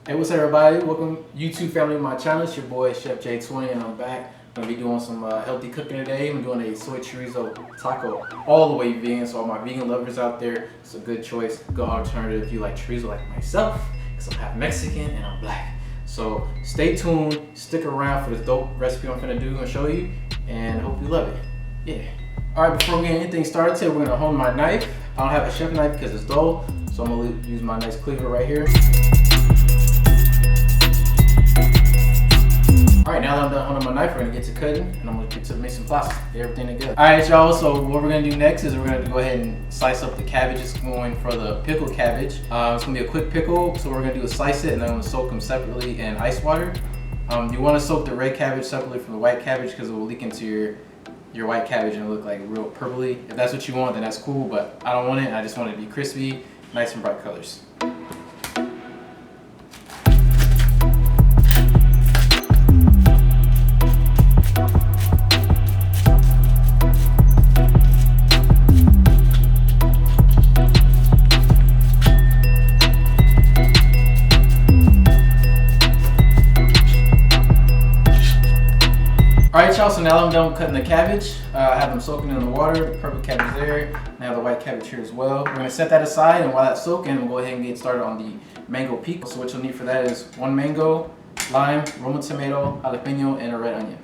Hey, what's up everybody? Welcome YouTube family to my channel. It's your boy Chef J20 and I'm back. I'm gonna be doing some healthy cooking today. I'm doing a soy chorizo taco, all the way vegan. So all my vegan lovers out there, it's a good choice, good alternative if you like chorizo like myself, because I'm half Mexican and I'm black. So stay tuned, stick around for this dope recipe I'm gonna do and show you, and hope you love it. Yeah. Alright, before we get anything started today, we're gonna hone my knife. I don't have a chef knife because it's dull, so I'm gonna use my nice cleaver right here. Alright, now that I'm done honing my knife, we're gonna get to cutting and I'm gonna get to mixing pasta, get everything together. Alright y'all, so what we're gonna do next is we're gonna go ahead and slice up the cabbage. It's going for the pickled cabbage. It's gonna be a quick pickle, so we're gonna do is slice it and then I'm gonna soak them separately in ice water. You wanna soak the red cabbage separately from the white cabbage because it will leak into your white cabbage and it'll look like real purpley. If that's what you want, then that's cool, but I don't want it. I just want it to be crispy, nice and bright colors. Alright y'all, so now I'm done cutting the cabbage. I have them soaking in the water, the purple cabbage there, and I have the white cabbage here as well. We're going to set that aside, and while that's soaking, we'll go ahead and get started on the mango pico. So what you'll need for that is 1 mango, lime, Roma tomato, jalapeno, and a red onion.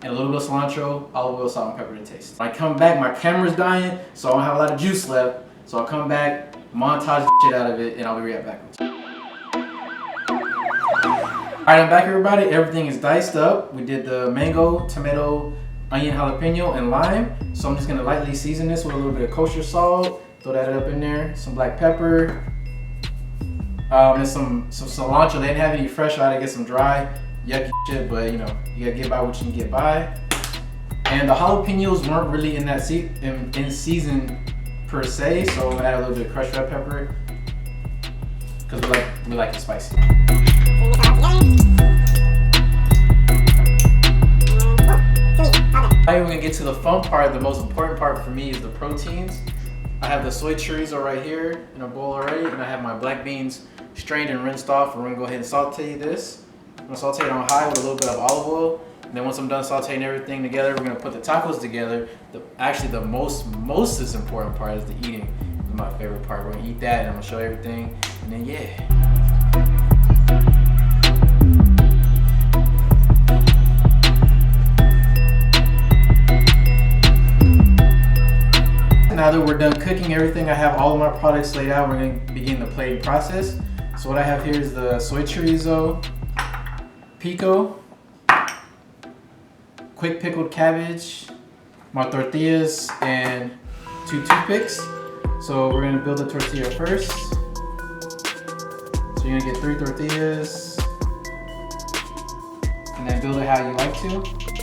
And a little bit of cilantro, olive oil, salt, and pepper to taste. When I come back, my camera's dying, so I don't have a lot of juice left. So I'll come back, montage the shit out of it, and I'll be right back. Alright, I'm back everybody. Everything is diced up. We did the mango, tomato, onion, jalapeno, and lime. So I'm just gonna lightly season this with a little bit of kosher salt. Throw that up in there. Some black pepper. And some cilantro. They didn't have any fresh, I had to get some dry, yucky shit, but you know, you gotta get by what you can get by. And the jalapenos weren't really in that in season per se, so I'm gonna add a little bit of crushed red pepper because we like it spicy. Alright, we're gonna get to the fun part. The most important part for me is the proteins. I have the soy chorizo right here in a bowl already, and I have my black beans strained and rinsed off. We're gonna go ahead and saute this. I'm gonna saute it on high with a little bit of olive oil. And then once I'm done sauteing everything together, we're gonna put the tacos together. Actually, the most important part is the eating. This is my favorite part. We're gonna eat that, and I'm gonna show everything, and then yeah. Now that we're done cooking everything, I have all of my products laid out. We're going to begin the plating process. So what I have here is the soy chorizo, pico, quick pickled cabbage, my tortillas, and 2 toothpicks. So we're going to build the tortilla first. So you're going to get 3 tortillas, and then build it how you like to.